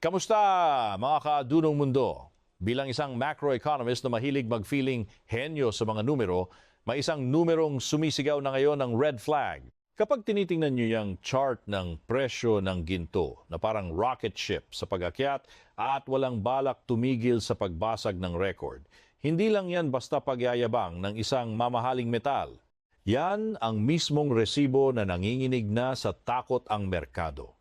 Kamusta mga kadunong mundo? Bilang isang macroeconomist na mahilig mag-feeling henyo sa mga numero, may isang numerong sumisigaw na ngayon ng red flag. Kapag tinitingnan niyo yung chart ng presyo ng ginto na parang rocket ship sa pag-akyat at walang balak tumigil sa pagbasag ng record, hindi lang yan basta pagyayabang ng isang mamahaling metal. Yan ang mismong resibo na nanginginig na sa takot ang merkado.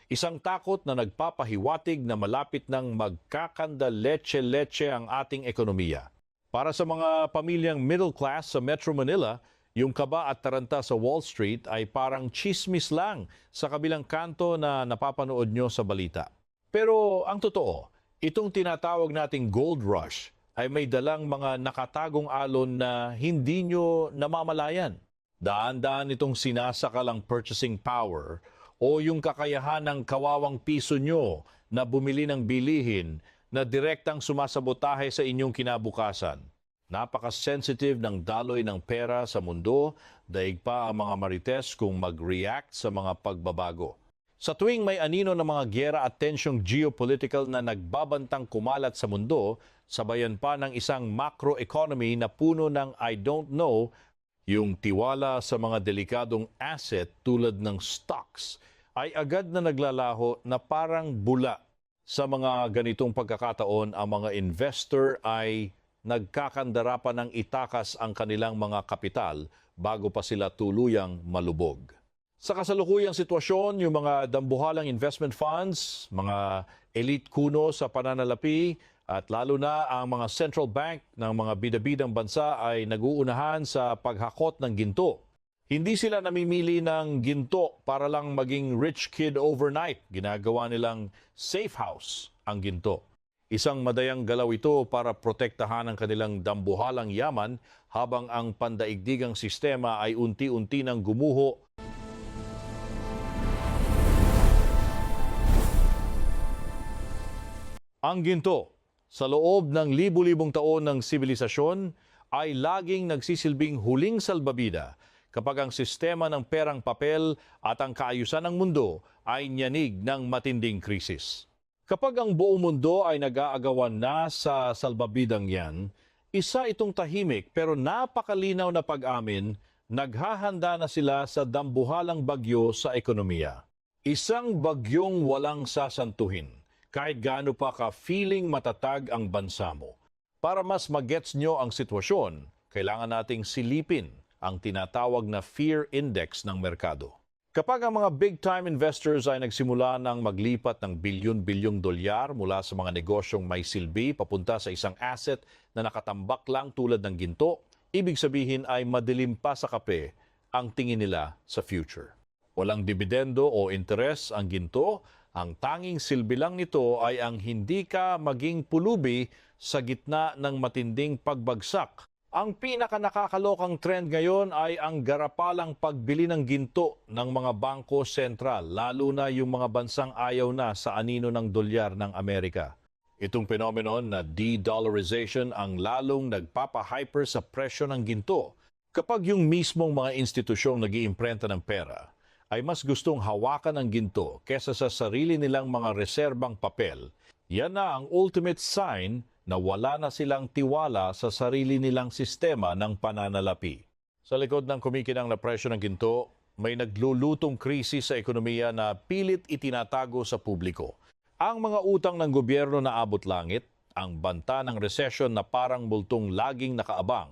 Isang takot na nagpapahiwatig na malapit ng magkakanda-leche-leche ang ating ekonomiya. Para sa mga pamilyang middle class sa Metro Manila, yung kaba at taranta sa Wall Street ay parang chismis lang sa kabilang kanto na napapanood nyo sa balita. Pero ang totoo, itong tinatawag nating gold rush ay may dalang mga nakatagong alon na hindi nyo namamalayan. Daan-daan itong sinasakalang purchasing power o yung kakayahan ng kawawang piso nyo na bumili ng bilihin na direktang sumasabotahe sa inyong kinabukasan. Napaka-sensitive ng daloy ng pera sa mundo, daig pa ang mga marites kung mag-react sa mga pagbabago. Sa tuwing may anino ng mga gyera at tensyong geopolitical na nagbabantang kumalat sa mundo, sabayan pa ng isang macroeconomy na puno ng I don't know, yung tiwala sa mga delikadong asset tulad ng stocks ay agad na naglalaho na parang bula. Sa mga ganitong pagkakataon, ang mga investor ay nagkakandara pa ng itakas ang kanilang mga kapital bago pa sila tuluyang malubog. Sa kasalukuyang sitwasyon, yung mga dambuhalang investment funds, mga elite kuno sa pananalapi, at lalo na ang mga central bank ng mga bida-bidang bansa ay nag-uunahan sa paghakot ng ginto. Hindi sila namimili ng ginto para lang maging rich kid overnight. Ginagawa nilang safe house ang ginto. Isang madayang galaw ito para protektahan ang kanilang dambuhalang yaman habang ang pandaigdigang sistema ay unti-unti nang gumuho. Ang ginto, sa loob ng libu-libong taon ng sibilisasyon, ay laging nagsisilbing huling salbabida kapag ang sistema ng perang papel at ang kaayusan ng mundo ay nyanig ng matinding krisis. Kapag ang buong mundo ay nag-aagawan na sa salbabidang yan, isa itong tahimik pero napakalinaw na pag-amin, naghahanda na sila sa dambuhalang bagyo sa ekonomiya. Isang bagyong walang sasantuhin, kahit gaano pa ka-feeling matatag ang bansa mo. Para mas magets nyo ang sitwasyon, kailangan nating silipin ang tinatawag na fear index ng merkado. Kapag ang mga big-time investors ay nagsimula ng maglipat ng bilyon-bilyong dolyar mula sa mga negosyong may silbi papunta sa isang asset na nakatambak lang tulad ng ginto, ibig sabihin ay madilim pa sa kape ang tingin nila sa future. Walang dividendo o interes ang ginto, ang tanging silbi lang nito ay ang hindi ka maging pulubi sa gitna ng matinding pagbagsak. Ang pinaka-nakakalokang trend ngayon ay ang garapalang pagbili ng ginto ng mga bangko sentral, lalo na yung mga bansang ayaw na sa anino ng dolyar ng Amerika. Itong phenomenon na de-dollarization ang lalong nagpapa-hyper sa presyo ng ginto. Kapag yung mismong mga institusyong nag-iimprenta ng pera ay mas gustong hawakan ng ginto kesa sa sarili nilang mga reserbang papel, yan na ang ultimate sign na wala na silang tiwala sa sarili nilang sistema ng pananalapi. Sa likod ng kumikinang na presyo ng ginto, may naglulutong krisis sa ekonomiya na pilit itinatago sa publiko. Ang mga utang ng gobyerno na abot langit, ang banta ng resesyon na parang multong laging nakaabang,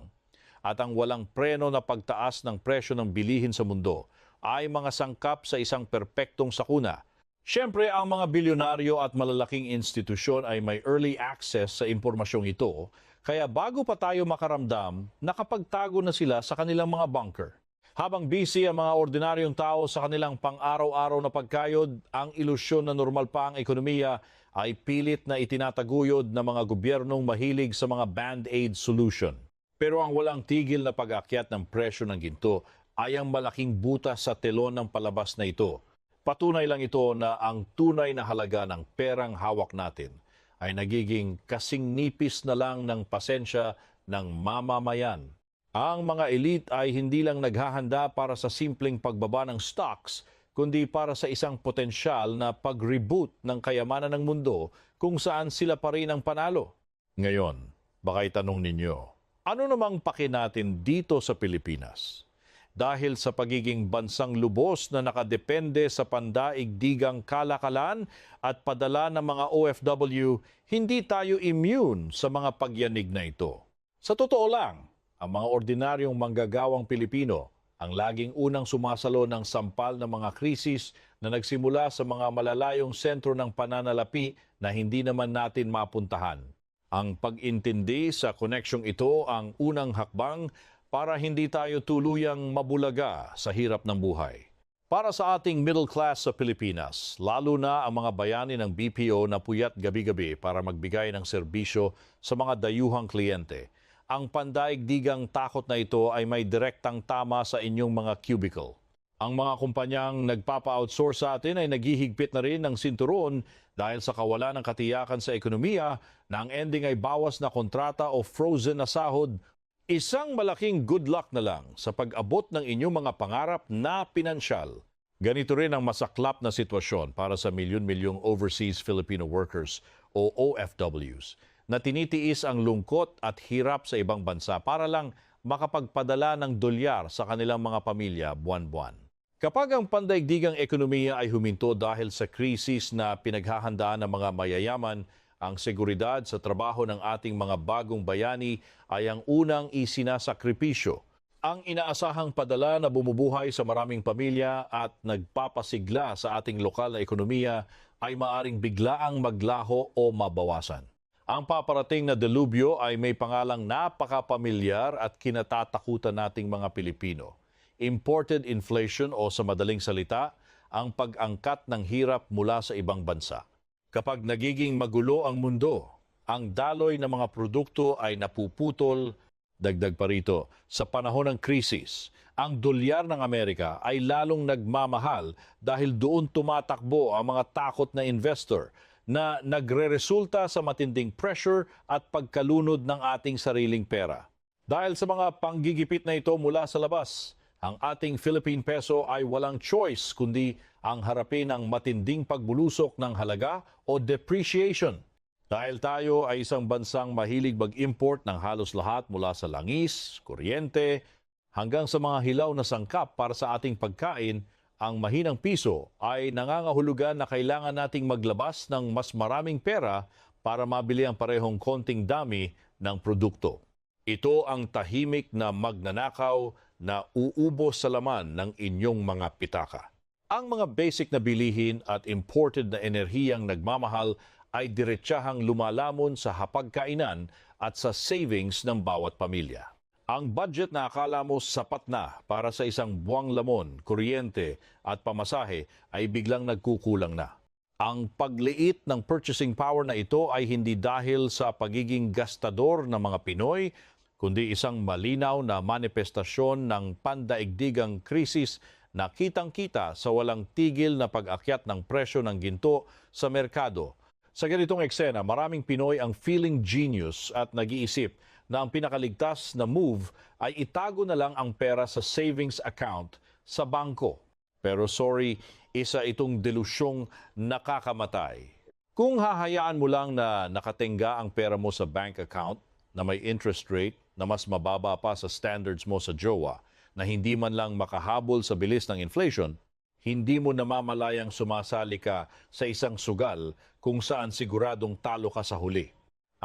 at ang walang preno na pagtaas ng presyo ng bilihin sa mundo ay mga sangkap sa isang perpektong sakuna. Siyempre, ang mga bilyonaryo at malalaking institusyon ay may early access sa impormasyong ito, kaya bago pa tayo makaramdam, nakapagtago na sila sa kanilang mga bunker. Habang busy ang mga ordinaryong tao sa kanilang pang-araw-araw na pagkayod, ang ilusyon na normal pa ang ekonomiya ay pilit na itinataguyod ng mga gobyernong mahilig sa mga band-aid solution. Pero ang walang tigil na pag-akyat ng presyo ng ginto ay ang malaking butas sa telon ng palabas na ito. Patunay lang ito na ang tunay na halaga ng perang hawak natin ay nagiging kasing nipis na lang ng pasensya ng mamamayan. Ang mga elite ay hindi lang naghahanda para sa simpleng pagbaba ng stocks, kundi para sa isang potensyal na pag-reboot ng kayamanan ng mundo kung saan sila pa rin ang panalo. Ngayon, baka itanong ninyo, ano namang paki natin dito sa Pilipinas? Dahil sa pagiging bansang lubos na nakadepende sa pandaigdigang kalakalan at padala ng mga OFW, hindi tayo immune sa mga pagyanig na ito. Sa totoo lang, ang mga ordinaryong manggagawang Pilipino ang laging unang sumasalo ng sampal ng mga krisis na nagsimula sa mga malalayong sentro ng pananalapi na hindi naman natin mapuntahan. Ang pag-intindi sa koneksyong ito ang unang hakbang para hindi tayo tuluyang mabulaga sa hirap ng buhay. Para sa ating middle class sa Pilipinas, lalo na ang mga bayani ng BPO na puyat gabi-gabi para magbigay ng serbisyo sa mga dayuhang kliyente, ang pandaigdigang takot na ito ay may direktang tama sa inyong mga cubicle. Ang mga kumpanyang nagpapa-outsource sa atin ay naghihigpit na rin ng sinturon dahil sa kawalan ng katiyakan sa ekonomiya na ang ending ay bawas na kontrata o frozen na sahod. Isang malaking good luck na lang sa pag-abot ng inyong mga pangarap na pinansyal. Ganito rin ang masaklap na sitwasyon para sa milyon-milyong overseas Filipino workers o OFWs na tinitiis ang lungkot at hirap sa ibang bansa para lang makapagpadala ng dolyar sa kanilang mga pamilya buwan-buwan. Kapag ang pandaigdigang ekonomiya ay huminto dahil sa krisis na pinaghahandaan ng mga mayayaman, ang seguridad sa trabaho ng ating mga bagong bayani ay ang unang isinasakripisyo. Ang inaasahang padala na bumubuhay sa maraming pamilya at nagpapasigla sa ating lokal na ekonomiya ay maaring biglaang maglaho o mabawasan. Ang paparating na delubyo ay may pangalang napakapamilyar at kinatatakutan nating mga Pilipino. Imported inflation o sa madaling salita, ang pag-angkat ng hirap mula sa ibang bansa. Kapag nagiging magulo ang mundo, ang daloy ng mga produkto ay napuputol. Dagdag pa rito, sa panahon ng krisis, ang dolyar ng Amerika ay lalong nagmamahal dahil doon tumatakbo ang mga takot na investor na nagreresulta sa matinding pressure at pagkalunod ng ating sariling pera. Dahil sa mga panggigipit na ito mula sa labas, ang ating Philippine peso ay walang choice kundi ang harapin ang matinding pagbulusok ng halaga o depreciation. Dahil tayo ay isang bansang mahilig mag-import ng halos lahat mula sa langis, kuryente, hanggang sa mga hilaw na sangkap para sa ating pagkain, ang mahinang piso ay nangangahulugan na kailangan nating maglabas ng mas maraming pera para mabili ang parehong konting dami ng produkto. Ito ang tahimik na magnanakaw na uubos sa laman ng inyong mga pitaka. Ang mga basic na bilihin at imported na enerhiyang nagmamahal ay diretsahang lumalamon sa hapagkainan at sa savings ng bawat pamilya. Ang budget na akala mo sapat na para sa isang buwang lamon, kuryente at pamasahe ay biglang nagkukulang na. Ang pagliit ng purchasing power na ito ay hindi dahil sa pagiging gastador ng mga Pinoy, kundi isang malinaw na manifestasyon ng pandaigdigang krisis na kitang-kita sa walang tigil na pag-akyat ng presyo ng ginto sa merkado. Sa ganitong eksena, maraming Pinoy ang feeling genius at nag-iisip na ang pinakaligtas na move ay itago na lang ang pera sa savings account sa bangko. Pero sorry, isa itong delusyong nakakamatay. Kung hahayaan mo lang na nakatenga ang pera mo sa bank account na may interest rate na mas mababa pa sa standards mo sa jowa, na hindi man lang makahabol sa bilis ng inflation, hindi mo namamalayang sumasali ka sa isang sugal kung saan siguradong talo ka sa huli.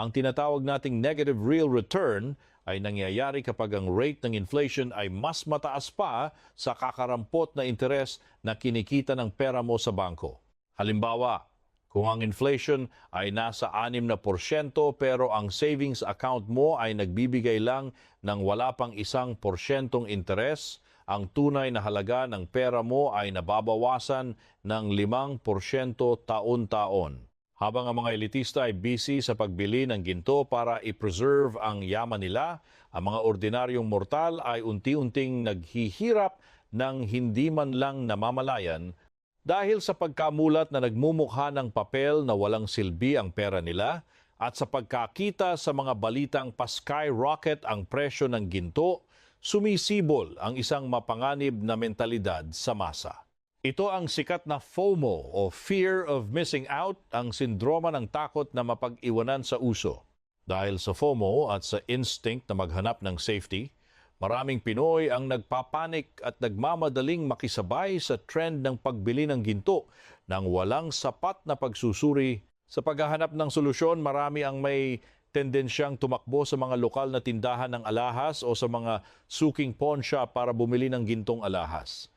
Ang tinatawag nating negative real return ay nangyayari kapag ang rate ng inflation ay mas mataas pa sa kakarampot na interes na kinikita ng pera mo sa bangko. Halimbawa, kung ang inflation ay nasa 6% pero ang savings account mo ay nagbibigay lang ng wala pang 1% interes, ang tunay na halaga ng pera mo ay nababawasan ng 5% taon-taon. Habang ang mga elitista ay busy sa pagbili ng ginto para i-preserve ang yaman nila, ang mga ordinaryong mortal ay unti-unting naghihirap ng hindi man lang namamalayan dahil sa pagkamulat na nagmumukha ng papel na walang silbi ang pera nila at sa pagkakita sa mga balitang pa-skyrocket ang presyo ng ginto, sumisibol ang isang mapanganib na mentalidad sa masa. Ito ang sikat na FOMO o Fear of Missing Out, ang sindroma ng takot na mapag-iwanan sa uso. Dahil sa FOMO at sa instinct na maghanap ng safety, maraming Pinoy ang nagpapanik at nagmamadaling makisabay sa trend ng pagbili ng ginto nang walang sapat na pagsusuri. Sa paghahanap ng solusyon, marami ang may tendensyang tumakbo sa mga lokal na tindahan ng alahas o sa mga suking pawn shop para bumili ng gintong alahas.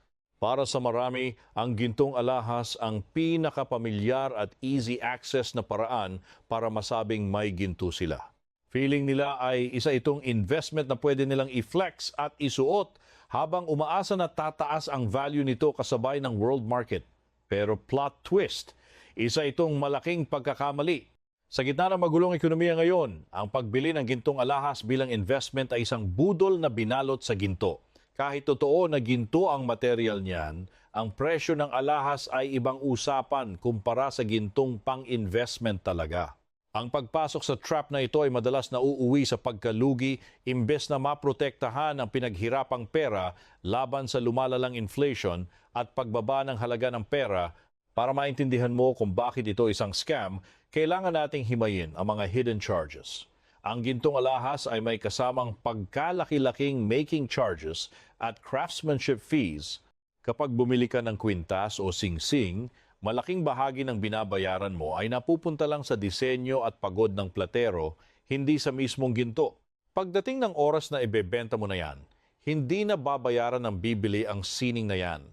Para sa marami, ang gintong alahas ang pinakapamilyar at easy access na paraan para masabing may ginto sila. Feeling nila ay isa itong investment na pwede nilang i-flex at isuot habang umaasa na tataas ang value nito kasabay ng world market. Pero plot twist, isa itong malaking pagkakamali. Sa gitna ng magulong ekonomiya ngayon, ang pagbili ng gintong alahas bilang investment ay isang budol na binalot sa ginto. Kahit totoo na ginto ang material niyan, ang presyo ng alahas ay ibang usapan kumpara sa gintong pang-investment talaga. Ang pagpasok sa trap na ito ay madalas nauuwi sa pagkalugi imbes na maprotektahan ang pinaghirapang pera laban sa lumalalang inflation at pagbaba ng halaga ng pera. Para maintindihan mo kung bakit ito isang scam, kailangan nating himayin ang mga hidden charges. Ang gintong alahas ay may kasamang pagkalaki-laking making charges at craftsmanship fees. Kapag bumili ka ng kwintas o singsing, malaking bahagi ng binabayaran mo ay napupunta lang sa disenyo at pagod ng platero, hindi sa mismong ginto. Pagdating ng oras na ibebenta mo na yan, hindi na babayaran ng bibili ang sining na yan.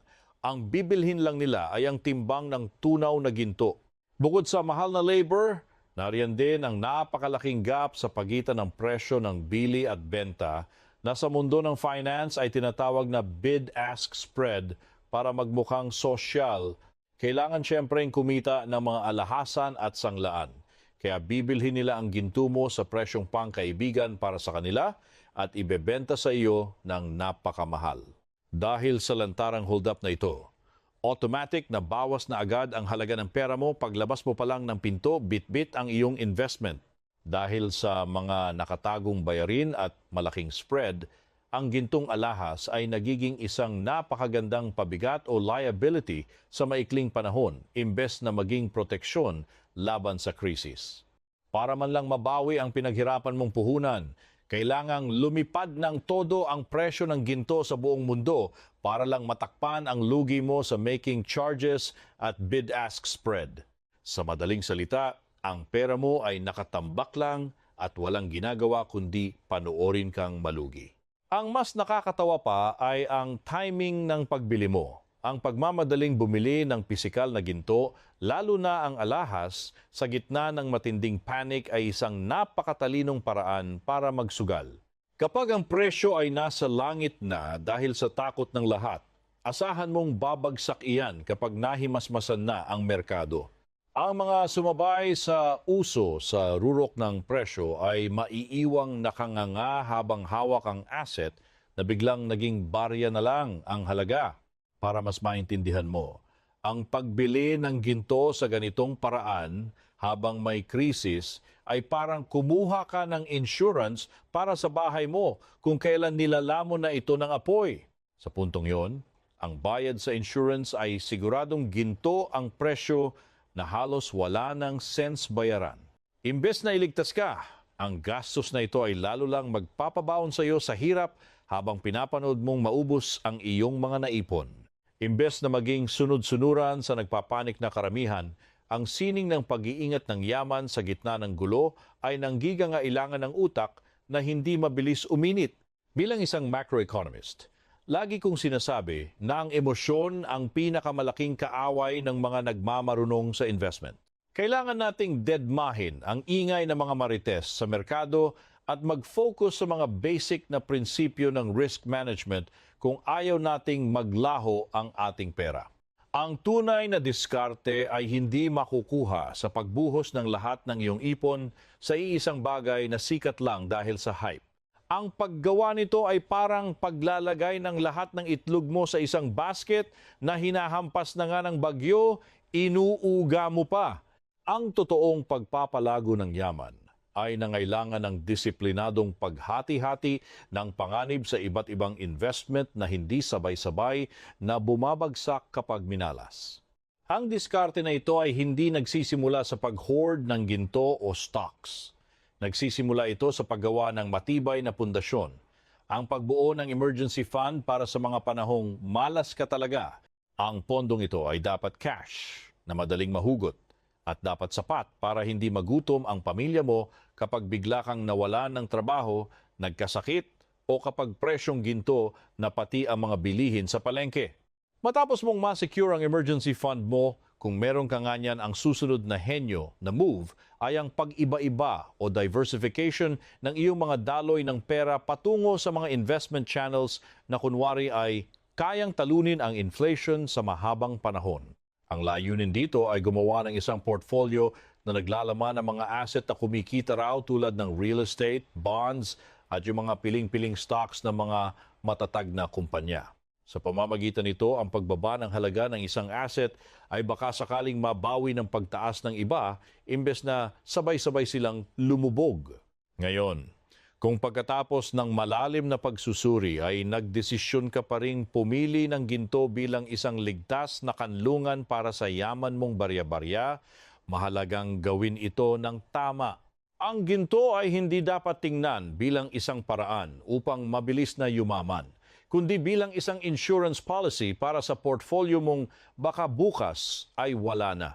Ang bibilhin lang nila ay ang timbang ng tunaw na ginto. Bukod sa mahal na labor, nariyan din ang napakalaking gap sa pagitan ng presyo ng bili at benta na sa mundo ng finance ay tinatawag na bid-ask spread. Para magmukhang sosyal, kailangan siyempre kumita ng mga alahasan at sanglaan. Kaya bibilhin nila ang ginto mo sa presyong pangkaibigan para sa kanila at ibebenta sa iyo ng napakamahal. Dahil sa lantarang hold-up na ito, automatic na bawas na agad ang halaga ng pera mo paglabas mo pa lang ng pinto, bit-bit ang iyong investment. Dahil sa mga nakatagong bayarin at malaking spread, ang gintong alahas ay nagiging isang napakagandang pabigat o liability sa maikling panahon imbes na maging proteksyon laban sa krisis. Para man lang mabawi ang pinaghirapan mong puhunan, kailangang lumipad ng todo ang presyo ng ginto sa buong mundo para lang matakpan ang lugi mo sa making charges at bid-ask spread. Sa madaling salita, ang pera mo ay nakatambak lang at walang ginagawa kundi panoorin kang malugi. Ang mas nakakatawa pa ay ang timing ng pagbili mo. Ang pagmamadaling bumili ng pisikal na ginto, lalo na ang alahas, sa gitna ng matinding panic ay isang napakatalinong paraan para magsugal. Kapag ang presyo ay nasa langit na dahil sa takot ng lahat, asahan mong babagsak iyan kapag nahimasmasan na ang merkado. Ang mga sumabay sa uso sa rurok ng presyo ay maiiwang nakanganga habang hawak ang asset na biglang naging barya na lang ang halaga. Para mas maintindihan mo, ang pagbili ng ginto sa ganitong paraan habang may krisis ay parang kumuha ka ng insurance para sa bahay mo kung kailan nilalamon na ito ng apoy. Sa puntong yon, ang bayad sa insurance ay siguradong ginto ang presyo na halos wala ng sense bayaran. Imbes na iligtas ka, ang gastos na ito ay lalo lang magpapabaon sa iyo sa hirap habang pinapanood mong maubos ang iyong mga naipon. Imbes na maging sunod-sunuran sa nagpapanik na karamihan, ang sining ng pag-iingat ng yaman sa gitna ng gulo ay nanggigangailangan ng utak na hindi mabilis uminit. Bilang isang macroeconomist, lagi kong sinasabi na ang emosyon ang pinakamalaking kaaway ng mga nagmamarunong sa investment. Kailangan nating dedmahin ang ingay ng mga marites sa merkado at mag-focus sa mga basic na prinsipyo ng risk management kung ayaw nating maglaho ang ating pera. Ang tunay na diskarte ay hindi makukuha sa pagbuhos ng lahat ng iyong ipon sa iisang bagay na sikat lang dahil sa hype. Ang paggawa nito ay parang paglalagay ng lahat ng itlog mo sa isang basket na hinahampas na nga ng bagyo, inuuga mo pa. Ang totoong pagpapalago ng yaman ay nangailangan ng disiplinadong paghati-hati ng panganib sa iba't ibang investment na hindi sabay-sabay na bumabagsak kapag minalas. Ang diskarte na ito ay hindi nagsisimula sa pag-hoard ng ginto o stocks. Nagsisimula ito sa paggawa ng matibay na pundasyon. Ang pagbuo ng emergency fund para sa mga panahong malas ka talaga. Ang pondong ito ay dapat cash na madaling mahugot at dapat sapat para hindi magutom ang pamilya mo kapag bigla kang nawalan ng trabaho, nagkasakit o kapag presyong ginto na pati ang mga bilihin sa palengke. Matapos mong ma-secure ang emergency fund mo, kung meron ka nga niyan, ang susunod na henyo na move ay ang pag-iba-iba o diversification ng iyong mga daloy ng pera patungo sa mga investment channels na kunwari ay kayang talunin ang inflation sa mahabang panahon. Ang layunin dito ay gumawa ng isang portfolio na naglalaman ng mga asset na kumikita raw tulad ng real estate, bonds at yung mga piling-piling stocks ng mga matatag na kumpanya. Sa pamamagitan nito, ang pagbaba ng halaga ng isang asset ay baka sakaling mabawi ng pagtaas ng iba imbes na sabay-sabay silang lumubog. Ngayon, kung pagkatapos ng malalim na pagsusuri ay nagdesisyon ka pa ring pumili ng ginto bilang isang ligtas na kanlungan para sa yaman mong barya-barya, mahalagang gawin ito ng tama. Ang ginto ay hindi dapat tingnan bilang isang paraan upang mabilis na yumaman, kundi bilang isang insurance policy para sa portfolio mong baka bukas ay wala na.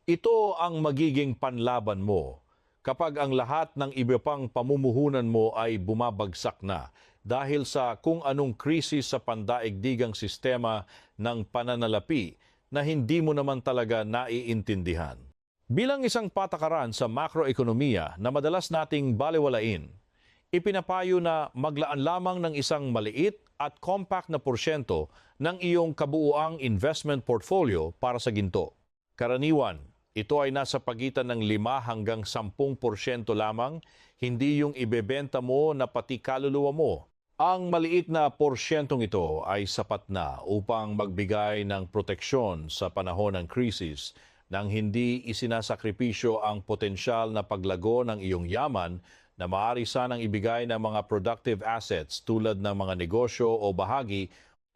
Ito ang magiging panlaban mo kapag ang lahat ng iba pang pamumuhunan mo ay bumabagsak na dahil sa kung anong krisis sa pandaigdigang sistema ng pananalapi na hindi mo naman talaga naiintindihan. Bilang isang patakaran sa makroekonomiya na madalas nating balewalain, ipinapayo na maglaan lamang ng isang maliit at compact na porsyento ng iyong kabuuang investment portfolio para sa ginto. Karaniwan, ito ay nasa pagitan ng 5 hanggang 10% lamang, hindi yung ibebenta mo na pati kaluluwa mo. Ang maliit na porsyentong ito ay sapat na upang magbigay ng proteksyon sa panahon ng krisis nang hindi isinasakripisyo ang potensyal na paglago ng iyong yaman na maaari sanang ibigay ng mga productive assets tulad ng mga negosyo o bahagi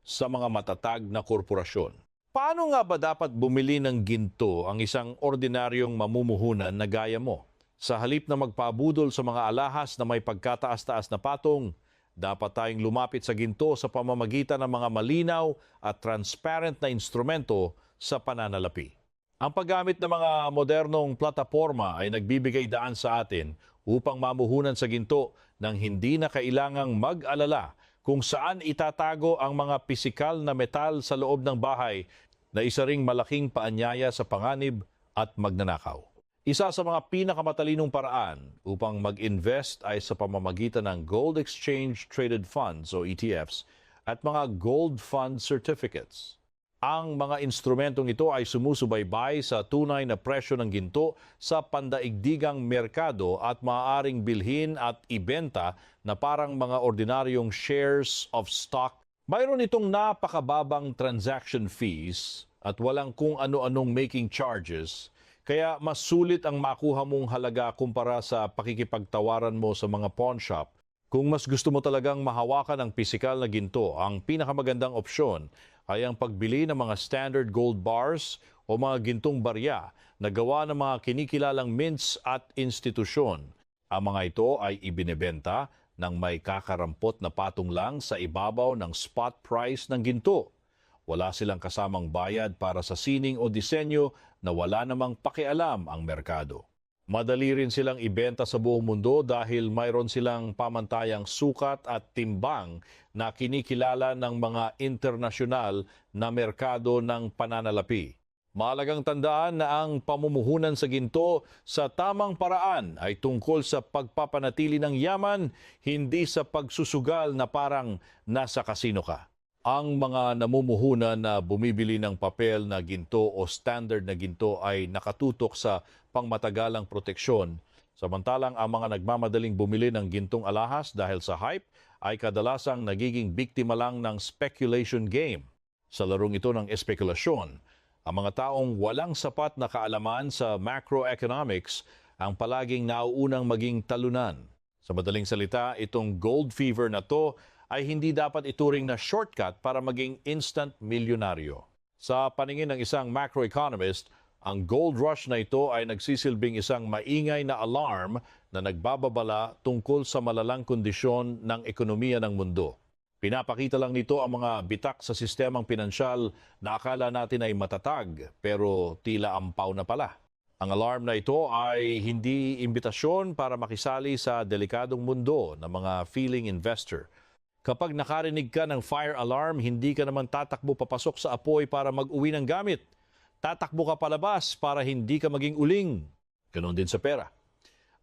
sa mga matatag na korporasyon. Paano nga ba dapat bumili ng ginto ang isang ordinaryong mamumuhunan na gaya mo? Sa halip na magpabudol sa mga alahas na may pagkataas-taas na patong, dapat tayong lumapit sa ginto sa pamamagitan ng mga malinaw at transparent na instrumento sa pananalapi. Ang paggamit ng mga modernong plataporma ay nagbibigay daan sa atin upang mamuhunan sa ginto nang hindi na kailangang mag-alala kung saan itatago ang mga pisikal na metal sa loob ng bahay na isa ring malaking paanyaya sa panganib at magnanakaw. Isa sa mga pinakamatalinong paraan upang mag-invest ay sa pamamagitan ng Gold Exchange Traded Funds o ETFs at mga Gold Fund Certificates. Ang mga instrumentong ito ay sumusubaybay sa tunay na presyo ng ginto sa pandaigdigang merkado at maaaring bilhin at ibenta na parang mga ordinaryong shares of stock. Mayroon itong napakababang transaction fees at walang kung ano-anong making charges, kaya mas sulit ang makuha mong halaga kumpara sa pakikipagtawaran mo sa mga pawn shop. Kung mas gusto mo talagang mahawakan ang pisikal na ginto, ang pinakamagandang opsyon ay ang pagbili ng mga standard gold bars o mga gintong barya na gawa ng mga kinikilalang mints at institusyon. Ang mga ito ay ibinebenta ng may kakarampot na patong lang sa ibabaw ng spot price ng ginto. Wala silang kasamang bayad para sa sining o disenyo na wala namang pakialam ang merkado. Madali rin silang ibenta sa buong mundo dahil mayroon silang pamantayang sukat at timbang na kinikilala ng mga internasyonal na merkado ng pananalapi. Mahalagang tandaan na ang pamumuhunan sa ginto sa tamang paraan ay tungkol sa pagpapanatili ng yaman, hindi sa pagsusugal na parang nasa kasino ka. Ang mga namumuhunan na bumibili ng papel na ginto o standard na ginto ay nakatutok sa pangmatagalang proteksyon, samantalang ang mga nagmamadaling bumili ng gintong alahas dahil sa hype ay kadalasang nagiging biktima lang ng speculation game. Sa larong ito ng espekulasyon, ang mga taong walang sapat na kaalaman sa macroeconomics ang palaging nauunang maging talunan. Sa madaling salita, itong gold fever na to ay hindi dapat ituring na shortcut para maging instant milyonaryo. Sa paningin ng isang macroeconomist, ang gold rush na ito ay nagsisilbing isang maingay na alarm na nagbababala tungkol sa malalang kondisyon ng ekonomiya ng mundo. Pinapakita lang nito ang mga bitak sa sistemang pinansyal na akala natin ay matatag pero tila ampaw na pala. Ang alarm na ito ay hindi imbitasyon para makisali sa delikadong mundo ng mga feeling investor. Kapag nakarinig ka ng fire alarm, hindi ka naman tatakbo papasok sa apoy para mag-uwi ng gamit. Tatakbo ka palabas para hindi ka maging uling. Ganon din sa pera.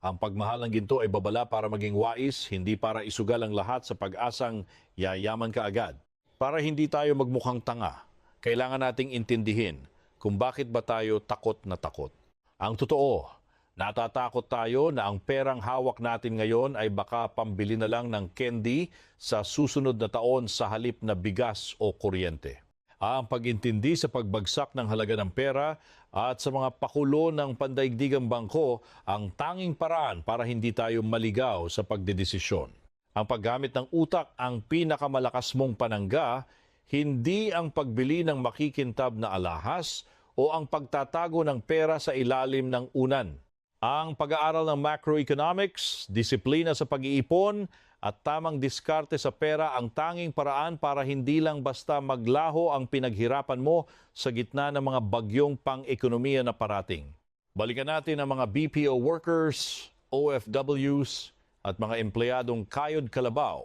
Ang pagmahal ng ginto ay babala para maging wais, hindi para isugal ang lahat sa pag-asang yayaman ka agad. Para hindi tayo magmukhang tanga, kailangan nating intindihin kung bakit ba tayo takot na takot. Ang totoo, natatakot tayo na ang perang hawak natin ngayon ay baka pambili na lang ng candy sa susunod na taon sa halip na bigas o kuryente. Ang pag-intindi sa pagbagsak ng halaga ng pera at sa mga pakulo ng pandaigdigang bangko ang tanging paraan para hindi tayo maligaw sa pagdedesisyon. Ang paggamit ng utak ang pinakamalakas mong panangga, hindi ang pagbili ng makikintab na alahas o ang pagtatago ng pera sa ilalim ng unan. Ang pag-aaral ng macroeconomics, disiplina sa pag-iipon, at tamang diskarte sa pera ang tanging paraan para hindi lang basta maglaho ang pinaghirapan mo sa gitna ng mga bagyong pang-ekonomiya na parating. Balikan natin ang mga BPO workers, OFWs at mga empleyadong kayod kalabaw.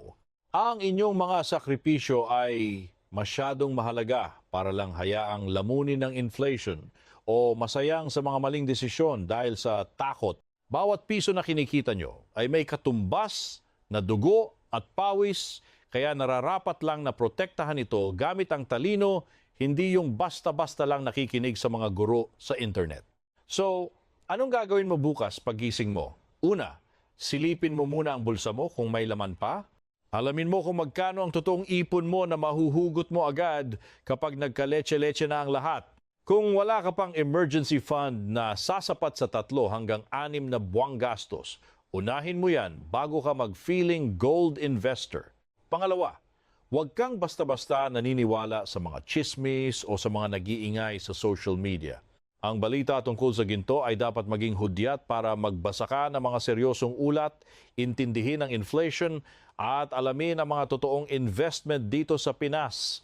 Ang inyong mga sakripisyo ay masyadong mahalaga para lang hayaang lamunin ng inflation o masayang sa mga maling desisyon dahil sa takot. Bawat piso na kinikita nyo ay may katumbas na dugo at pawis, kaya nararapat lang na protektahan ito gamit ang talino, hindi yung basta-basta lang nakikinig sa mga guro sa internet. So, anong gagawin mo bukas pagising mo? Una, silipin mo muna ang bulsa mo kung may laman pa. Alamin mo kung magkano ang totoong ipon mo na mahuhugot mo agad kapag nagkaletse-letse na ang lahat. Kung wala ka pang emergency fund na sasapat sa 3 hanggang 6 na buwang gastos, unahin mo yan bago ka mag-feeling gold investor. Pangalawa, huwag kang basta-basta naniniwala sa mga chismis o sa mga nag-iingay sa social media. Ang balita tungkol sa ginto ay dapat maging hudyat para magbasa ka ng mga seryosong ulat, intindihin ang inflation at alamin ang mga totoong investment dito sa Pinas.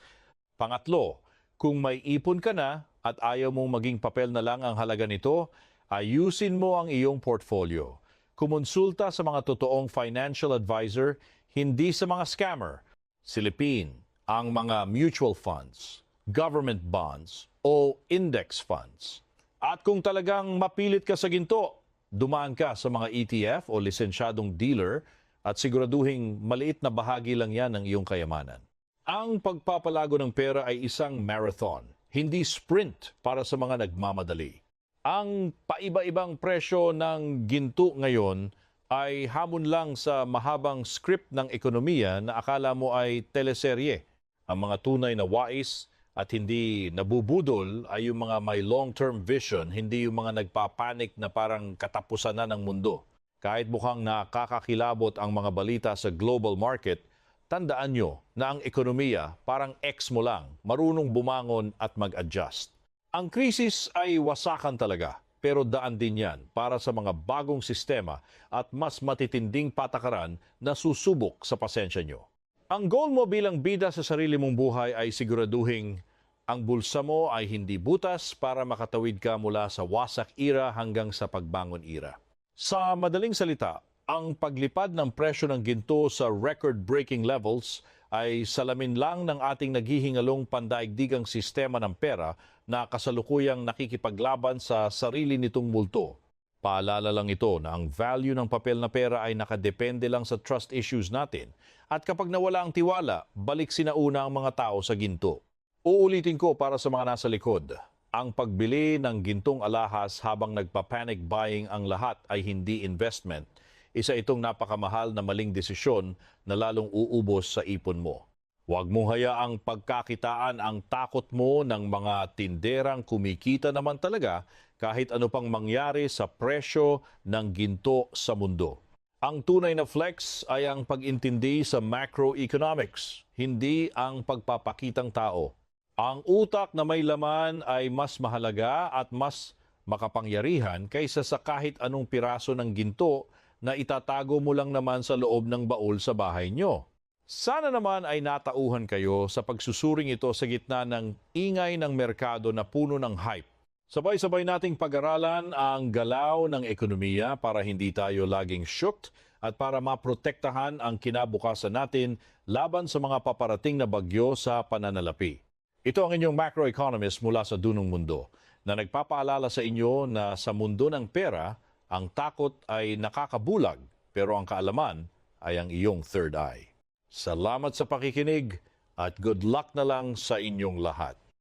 Pangatlo, kung may ipon ka na at ayaw mong maging papel na lang ang halaga nito, ayusin mo ang iyong portfolio. Kumonsulta sa mga totoong financial advisor, hindi sa mga scammer. Silipin ang mga mutual funds, government bonds, o index funds. At kung talagang mapilit ka sa ginto, dumaan ka sa mga ETF o lisensyadong dealer at siguraduhing maliit na bahagi lang yan ng iyong kayamanan. Ang pagpapalago ng pera ay isang marathon, hindi sprint para sa mga nagmamadali. Ang paiba-ibang presyo ng ginto ngayon ay hamon lang sa mahabang script ng ekonomiya na akala mo ay teleserye. Ang mga tunay na wais at hindi nabubudol ay yung mga may long-term vision, hindi yung mga nagpapanik na parang katapusan na ng mundo. Kahit mukhang nakakakilabot ang mga balita sa global market, tandaan nyo na ang ekonomiya parang ex mo lang, marunong bumangon at mag-adjust. Ang krisis ay wasakan talaga, pero daan din yan para sa mga bagong sistema at mas matitinding patakaran na susubok sa pasensya nyo. Ang goal mo bilang bida sa sarili mong buhay ay siguraduhin ang bulsa mo ay hindi butas para makatawid ka mula sa wasak era hanggang sa pagbangon era. Sa madaling salita, ang paglipad ng presyo ng ginto sa record-breaking levels ay salamin lang ng ating naghihingalong pandaigdigang sistema ng pera na kasalukuyang nakikipaglaban sa sarili nitong multo. Paalala lang ito na ang value ng papel na pera ay nakadepende lang sa trust issues natin at kapag nawala ang tiwala, balik sinauna ang mga tao sa ginto. Uulitin ko para sa mga nasa likod. Ang pagbili ng gintong alahas habang nagpa-panic buying ang lahat ay hindi investment. Isa itong napakamahal na maling desisyon na lalong uubos sa ipon mo. Huwag mong hayaang pagkakitaan ang takot mo ng mga tinderang kumikita naman talaga kahit ano pang mangyari sa presyo ng ginto sa mundo. Ang tunay na flex ay ang pag-intindi sa macroeconomics, hindi ang pagpapakitang tao. Ang utak na may laman ay mas mahalaga at mas makapangyarihan kaysa sa kahit anong piraso ng ginto na itatago mo lang naman sa loob ng baul sa bahay nyo. Sana naman ay natauhan kayo sa pagsusuring ito sa gitna ng ingay ng merkado na puno ng hype. Sabay-sabay nating pag-aralan ang galaw ng ekonomiya para hindi tayo laging shocked at para maprotektahan ang kinabukasan natin laban sa mga paparating na bagyo sa pananalapi. Ito ang inyong macroeconomist mula sa Dunong Mundo na nagpapaalala sa inyo na sa mundo ng pera, ang takot ay nakakabulag pero ang kaalaman ay ang iyong third eye. Salamat sa pakikinig at good luck na lang sa inyong lahat.